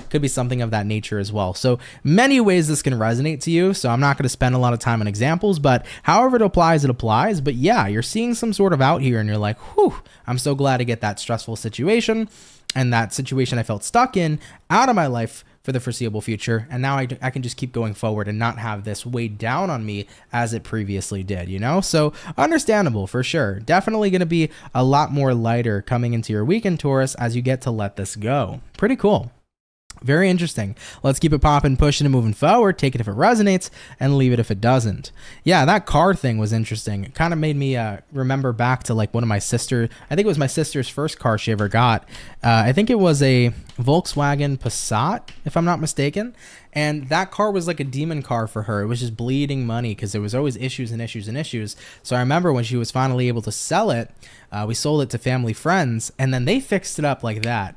could be something of that nature as well. So many ways this can resonate to you. So I'm not going to spend a lot of time on examples, but however it applies, it applies. But yeah, you're seeing some sort of out here and you're like, whew, I'm so glad to get that stressful situation and that situation I felt stuck in out of my life for the foreseeable future. And now I can just keep going forward and not have this weighed down on me as it previously did, So understandable for sure. Definitely going to be a lot more lighter coming into your weekend, Taurus, as you get to let this go. Pretty cool. Very interesting. Let's keep it popping, pushing, and moving forward. Take it if it resonates, and leave it if it doesn't. Yeah, that car thing was interesting. It kind of made me remember back to like one of my sister. I think it was my sister's first car she ever got. I think it was a Volkswagen Passat, if I'm not mistaken. And that car was like a demon car for her. It was just bleeding money because there was always issues and issues and issues. So I remember when she was finally able to sell it, we sold it to family friends, and then they fixed it up like that,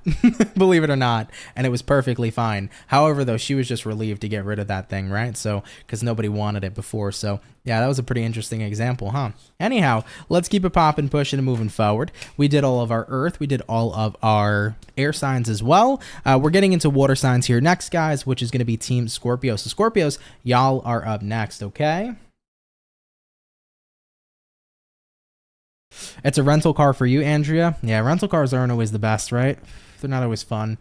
believe it or not. And it was perfect. perfectly fine. However, though, she was just relieved to get rid of that thing, right? So, because nobody wanted it before. So, yeah, that was a pretty interesting example, huh? Anyhow, let's keep it popping, pushing, and moving forward. We did all of our earth. We did all of our air signs as well. We're getting into water signs here next, guys, which is going to be Team Scorpio. So, Scorpios, y'all are up next, okay? It's a rental car for you, Andrea. Yeah, rental cars aren't always the best, right? They're not always fun.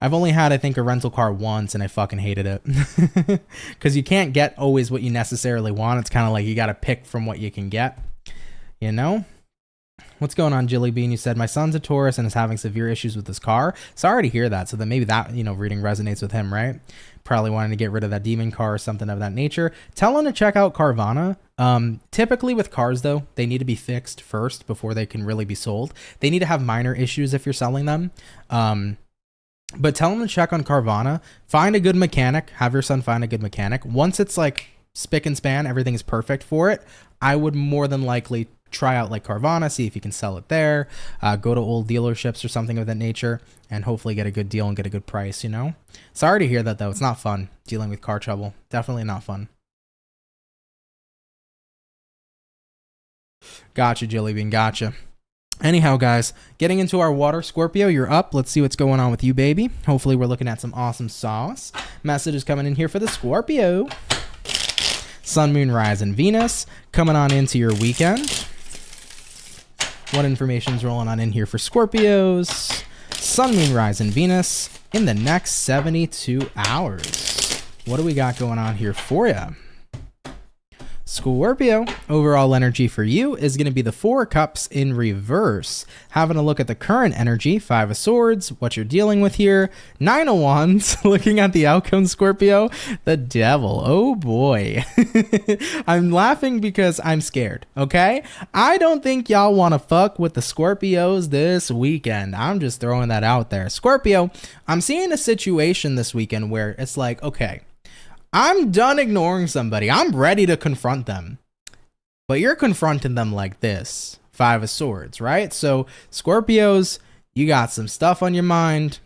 I've only had, I think, a rental car once, and I fucking hated it. Because you can't get always what you necessarily want. It's kind of like you got to pick from what you can get, you know? What's going on, Jilly Bean? You said, my son's a Taurus and is having severe issues with his car. Sorry to hear that. So then maybe that, reading resonates with him, right? Probably wanting to get rid of that demon car or something of that nature. Tell him to check out Carvana. Typically with cars, though, they need to be fixed first before they can really be sold. They need to have minor issues if you're selling them. But tell him to check on Carvana. Find a good mechanic. Have your son find a good mechanic. Once it's like spick and span, everything is perfect for it, I would more than likely try out like Carvana, see if you can sell it there, go to old dealerships or something of that nature, and hopefully get a good deal and get a good price, Sorry to hear that, though. It's not fun dealing with car trouble. Definitely not fun. Gotcha, Jilly Bean. Gotcha. Anyhow, guys, getting into our water. Scorpio, you're up. Let's see what's going on with you, baby. Hopefully we're looking at some awesome sauce. Message is coming in here for the Scorpio. Sun, Moon, Rise, and Venus coming on into your weekend. What information's rolling on in here for Scorpios? Sun, Moon, Rise, and Venus in the next 72 hours. What do we got going on here for you? Scorpio, overall energy for you is going to be the Four of Cups in reverse. Having a look at the current energy, Five of Swords, what you're dealing with here, Nine of Wands, looking at the outcome, Scorpio, the Devil. Oh boy. I'm laughing because I'm scared, okay? I don't think y'all want to fuck with the Scorpios this weekend. I'm just throwing that out there. Scorpio, I'm seeing a situation this weekend where it's like, okay, I'm done ignoring somebody. I'm ready to confront them. But you're confronting them like this. Five of Swords, right? So Scorpios, you got some stuff on your mind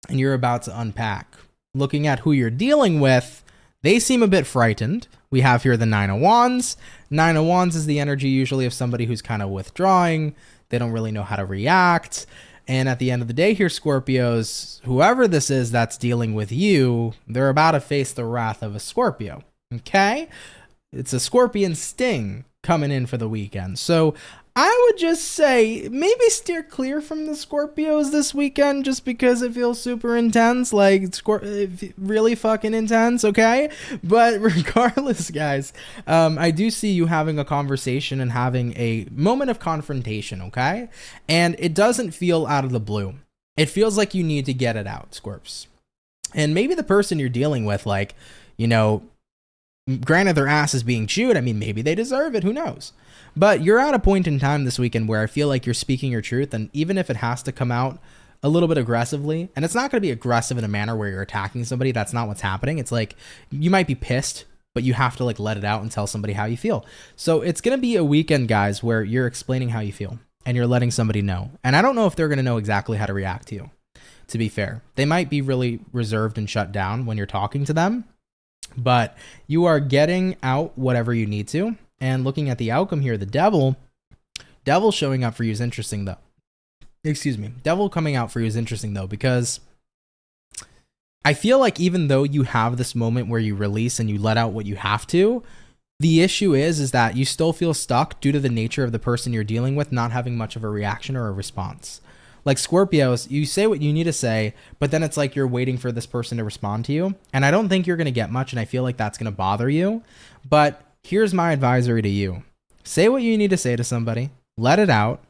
and you're about to unpack. Looking at who you're dealing with, they seem a bit frightened. We have here the Nine of Wands. Nine of Wands is the energy usually of somebody who's kind of withdrawing. They don't really know how to react. And at the end of the day here, Scorpios, whoever this is that's dealing with you, they're about to face the wrath of a Scorpio, okay? It's a Scorpion sting coming in for the weekend. So I would just say maybe steer clear from the Scorpios this weekend just because it feels super intense, like really fucking intense, okay? But regardless, guys, I do see you having a conversation and having a moment of confrontation, okay? And it doesn't feel out of the blue. It feels like you need to get it out, Scorps. And maybe the person you're dealing with, like, granted their ass is being chewed, I mean, maybe they deserve it, who knows? But you're at a point in time this weekend where I feel like you're speaking your truth, and even if it has to come out a little bit aggressively, and it's not going to be aggressive in a manner where you're attacking somebody, that's not what's happening. It's like you might be pissed, but you have to like let it out and tell somebody how you feel. So it's going to be a weekend, guys, where you're explaining how you feel and you're letting somebody know. And I don't know if they're going to know exactly how to react to you, to be fair. They might be really reserved and shut down when you're talking to them, but you are getting out whatever you need to. And looking at the outcome here, the Devil showing up for you is interesting, though. Excuse me. Devil coming out for you is interesting, though, because I feel like even though you have this moment where you release and you let out what you have to, the issue is that you still feel stuck due to the nature of the person you're dealing with not having much of a reaction or a response. Like Scorpios, you say what you need to say, but then it's like you're waiting for this person to respond to you. And I don't think you're going to get much, and I feel like that's going to bother you. But here's my advisory to you. Say what you need to say to somebody, let it out,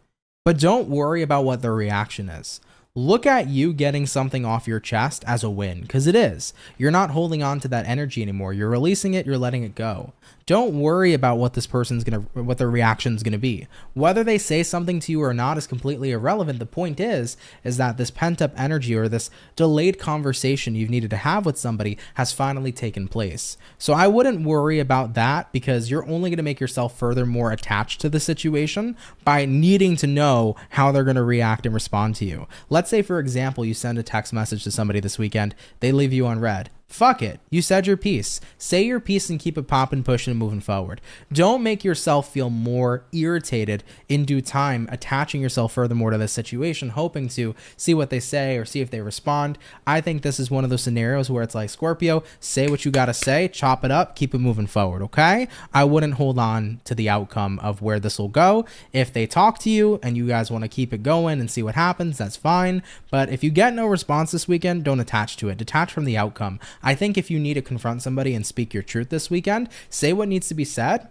but don't worry about what their reaction is. Look at you getting something off your chest as a win, because it is. You're not holding on to that energy anymore. You're releasing it, you're letting it go. Don't worry about what this person's what their reaction is gonna be. Whether they say something to you or not is completely irrelevant. The point is that this pent up energy or this delayed conversation you've needed to have with somebody has finally taken place. So I wouldn't worry about that, because you're only gonna make yourself furthermore attached to the situation by needing to know how they're gonna react and respond to you. Let's say, for example, you send a text message to somebody this weekend, they leave you unread. Fuck it. You said your piece. Say your piece and keep it popping, pushing, and moving forward. Don't make yourself feel more irritated in due time, attaching yourself furthermore to this situation, hoping to see what they say or see if they respond. I think this is one of those scenarios where it's like, Scorpio, say what you gotta say, chop it up, keep it moving forward, okay? I wouldn't hold on to the outcome of where this will go. If they talk to you and you guys want to keep it going and see what happens, that's fine. But if you get no response this weekend, don't attach to it. Detach from the outcome. I think if you need to confront somebody and speak your truth this weekend, say what needs to be said,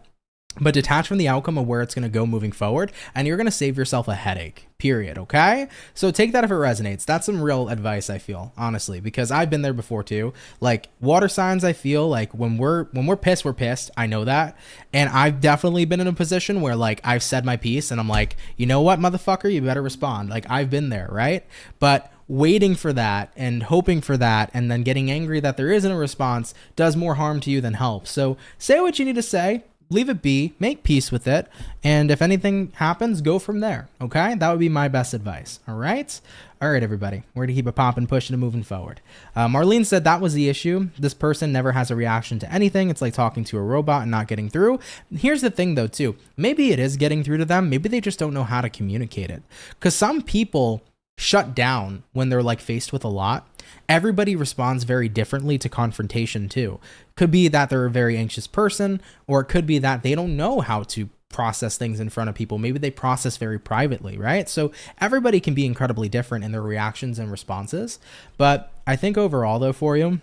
but detach from the outcome of where it's going to go moving forward, and you're going to save yourself a headache, period, okay? So take that if it resonates. That's some real advice, I feel, honestly, because I've been there before too. Like, water signs, I feel like when we're pissed, we're pissed. I know that. And I've definitely been in a position where, like, I've said my piece and I'm like, you know what, motherfucker, you better respond. Like, I've been there, right? But waiting for that and hoping for that and then getting angry that there isn't a response does more harm to you than help. So say what you need to say, leave it be, make peace with it, and if anything happens, go from there, okay? That would be my best advice, all right? All right, everybody, we're going to keep it popping, pushing, and moving forward. Marlene said that was the issue. This person never has a reaction to anything. It's like talking to a robot and not getting through. Here's the thing, though, too. Maybe it is getting through to them. Maybe they just don't know how to communicate it, because some people shut down when they're like faced with a lot. Everybody responds very differently to confrontation too. Could be that they're a very anxious person, or it could be that they don't know how to process things in front of people. Maybe they process very privately, right? So everybody can be incredibly different in their reactions and responses. But I think overall though, for you,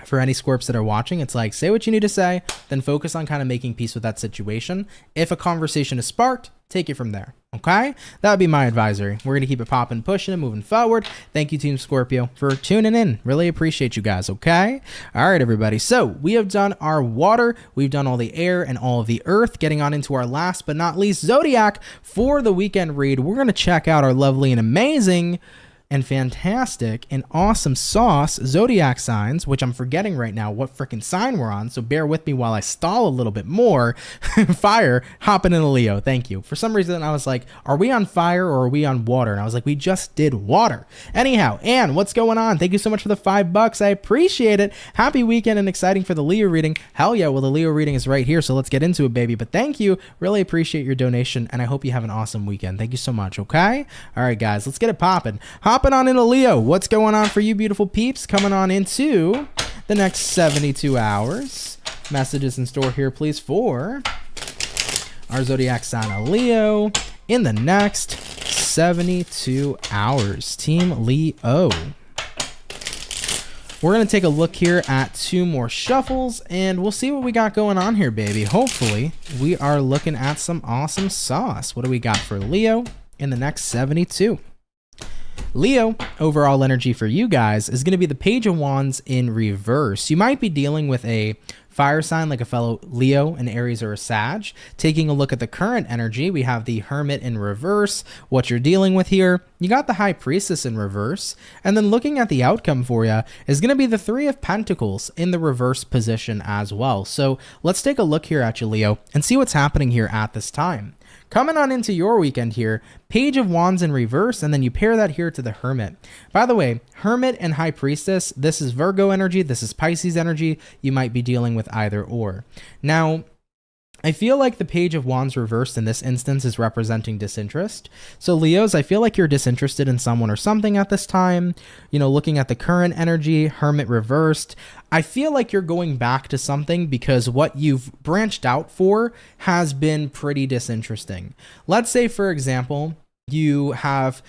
for any Scorps that are watching, it's like, say what you need to say, then focus on kind of making peace with that situation. If a conversation is sparked, take it from there. Okay? That would be my advisory. We're going to keep it popping, pushing, and moving forward. Thank you, Team Scorpio, for tuning in. Really appreciate you guys, okay? All right, everybody. So we have done our water. We've done all the air and all of the earth. Getting on into our last but not least zodiac for the weekend read. We're going to check out our lovely and amazing and fantastic and awesome sauce zodiac signs, which I'm forgetting right now what freaking sign we're on, so bear with me while I stall a little bit more. Fire, hopping in a Leo. Thank you. For some reason I was like, are we on fire or are we on water? And I was like, we just did water. Anyhow, Anne, what's going on? Thank you so much for the $5. I appreciate it. Happy weekend and exciting for the Leo reading. Hell yeah, well, the Leo reading is right here, so let's get into it, baby. But thank you. Really appreciate your donation, and I hope you have an awesome weekend. Thank you so much, okay? All right, guys, let's get it popping. Hopping on into Leo. What's going on for you beautiful peeps? Coming on into the next 72 hours. Messages in store here, please, for our zodiac sign of Leo in the next 72 hours. Team Leo. We're going to take a look here at two more shuffles, and we'll see what we got going on here, baby. Hopefully, we are looking at some awesome sauce. What do we got for Leo in the next 72? Leo, overall energy for you guys is going to be the Page of Wands in reverse. You might be dealing with a fire sign like a fellow Leo, an Aries, or a Sag. Taking a look at the current energy, we have the Hermit in reverse. What you're dealing with here, you got the High Priestess in reverse. And then looking at the outcome for you is going to be the Three of Pentacles in the reverse position as well. So let's take a look here at you, Leo, and see what's happening here at this time. Coming on into your weekend here, Page of Wands in reverse, and then you pair that here to the Hermit. By the way, Hermit and High Priestess, this is Virgo energy, this is Pisces energy. You might be dealing with either or. Now, I feel like the Page of Wands reversed in this instance is representing disinterest. So Leos, I feel like you're disinterested in someone or something at this time. You know, looking at the current energy, Hermit reversed, I feel like you're going back to something because what you've branched out for has been pretty disinteresting. Let's say, for example, you have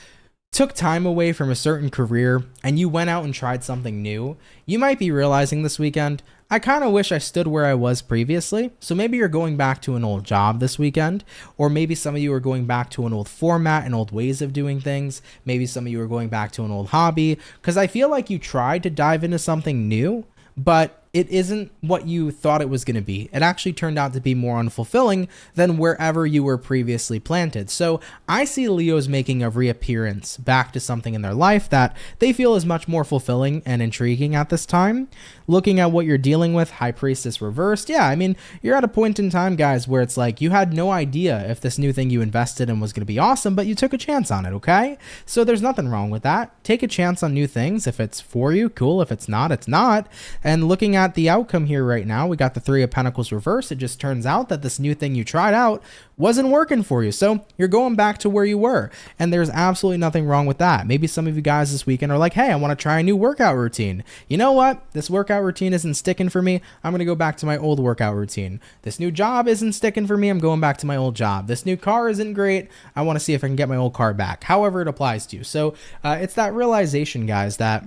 took time away from a certain career and you went out and tried something new. You might be realizing this weekend, I kind of wish I stood where I was previously. So maybe you're going back to an old job this weekend, or maybe some of you are going back to an old format and old ways of doing things. Maybe some of you are going back to an old hobby, because I feel like you tried to dive into something new, but it isn't what you thought it was going to be. It actually turned out to be more unfulfilling than wherever you were previously planted. So I see Leos making a reappearance back to something in their life that they feel is much more fulfilling and intriguing at this time. Looking at what you're dealing with, High Priestess reversed. Yeah, I mean, you're at a point in time, guys, where it's like you had no idea if this new thing you invested in was going to be awesome, but you took a chance on it, okay? So there's nothing wrong with that. Take a chance on new things. If it's for you, cool. If it's not, it's not. And looking at the outcome here right now, we got the Three of Pentacles reversed. It just turns out that this new thing you tried out wasn't working for you. So you're going back to where you were. And there's absolutely nothing wrong with that. Maybe some of you guys this weekend are like, hey, I want to try a new workout routine. You know what? This workout routine isn't sticking for me. I'm going to go back to my old workout routine. This new job isn't sticking for me. I'm going back to my old job. This new car isn't great. I want to see if I can get my old car back. However it applies to you. So it's that realization, guys, that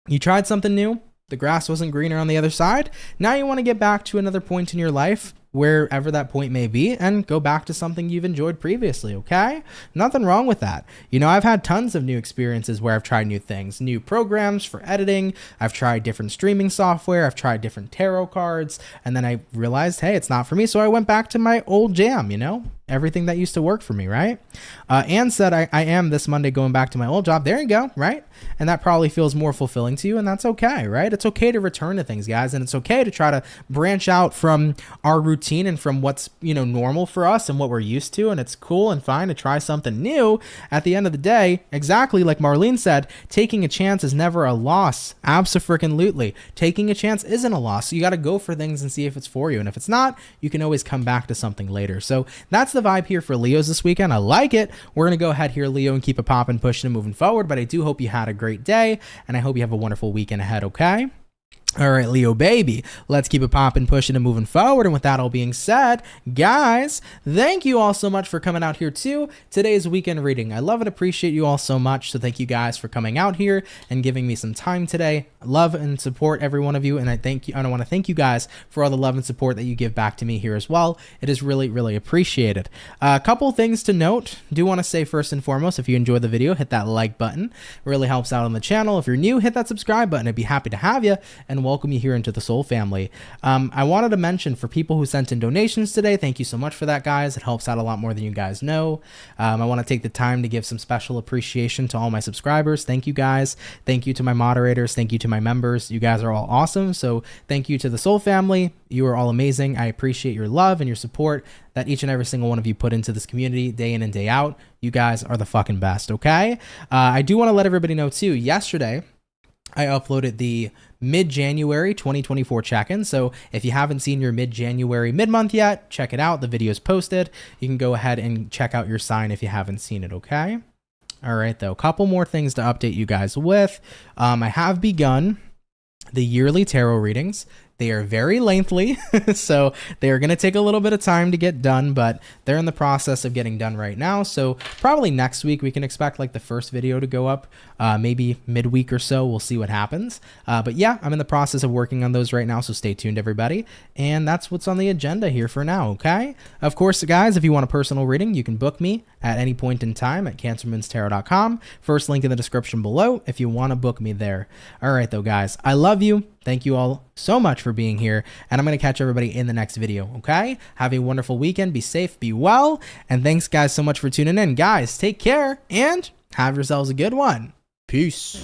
you tried something new. The grass wasn't greener on the other side. Now you want to get back to another point in your life, wherever that point may be, and go back to something you've enjoyed previously, okay? Nothing wrong with that. You know, I've had tons of new experiences where I've tried new things, new programs for editing. I've tried different streaming software. I've tried different tarot cards. And then I realized, hey, it's not for me. So I went back to my old jam, you know? Everything that used to work for me, right? Anne said, I am this Monday going back to my old job. There you go, right? And that probably feels more fulfilling to you, and that's okay, right? It's okay to return to things, guys, and it's okay to try to branch out from our routine and from what's, you know, normal for us and what we're used to, and it's cool and fine to try something new. At the end of the day, exactly like Marlene said, taking a chance is never a loss. Abso-freaking-lutely. Taking a chance isn't a loss, so you got to go for things and see if it's for you, and if it's not, you can always come back to something later. So that's the vibe here for Leos this weekend. I like it. We're going to go ahead here, Leo, and keep it popping, pushing, and moving forward, but I do hope you had a great day, and I hope you have a wonderful weekend ahead, okay? All right, Leo baby, let's keep it popping, pushing, and moving forward. And with that all being said, guys, thank you all so much for coming out here to today's weekend reading. I love and appreciate you all so much. So thank you guys for coming out here and giving me some time today. I love and support every one of you, and I want to thank you guys for all the love and support that you give back to me here as well. It is really, really appreciated. A couple things to note. Do want to say first and foremost, if you enjoyed the video, hit that like button. It really helps out on the channel. If you're new, hit that subscribe button. I'd be happy to have you and welcome you here into the Soul family. I wanted to mention for people who sent in donations today, thank you so much for that, guys. It helps out a lot more than you guys know. I want to take the time to give some special appreciation to all my subscribers. Thank you, guys. Thank you to my moderators. Thank you to my members. You guys are all awesome. So thank you to the Soul family. You are all amazing. I appreciate your love and your support that each and every single one of you put into this community day in and day out. You guys are the fucking best, okay? I do want to let everybody know too, yesterday I uploaded the mid-January 2024 check-in. So if you haven't seen your mid-January mid-month yet, check it out. The video is posted. You can go ahead and check out your sign if you haven't seen it, okay? All right, though. A couple more things to update you guys with. I have begun the yearly tarot readings. They are very lengthy, so they are going to take a little bit of time to get done, but they're in the process of getting done right now. So probably next week we can expect like the first video to go up, maybe midweek or so. We'll see what happens. But yeah, I'm in the process of working on those right now, so stay tuned, everybody. And that's what's on the agenda here for now, okay? Of course, guys, if you want a personal reading, you can book me at any point in time at CancerMoonsTarot.com. First link in the description below if you want to book me there. All right, though, guys, I love you. Thank you all so much for being here, and I'm going to catch everybody in the next video, okay? Have a wonderful weekend. Be safe, be well, and thanks, guys, so much for tuning in. Guys, take care, and have yourselves a good one. Peace.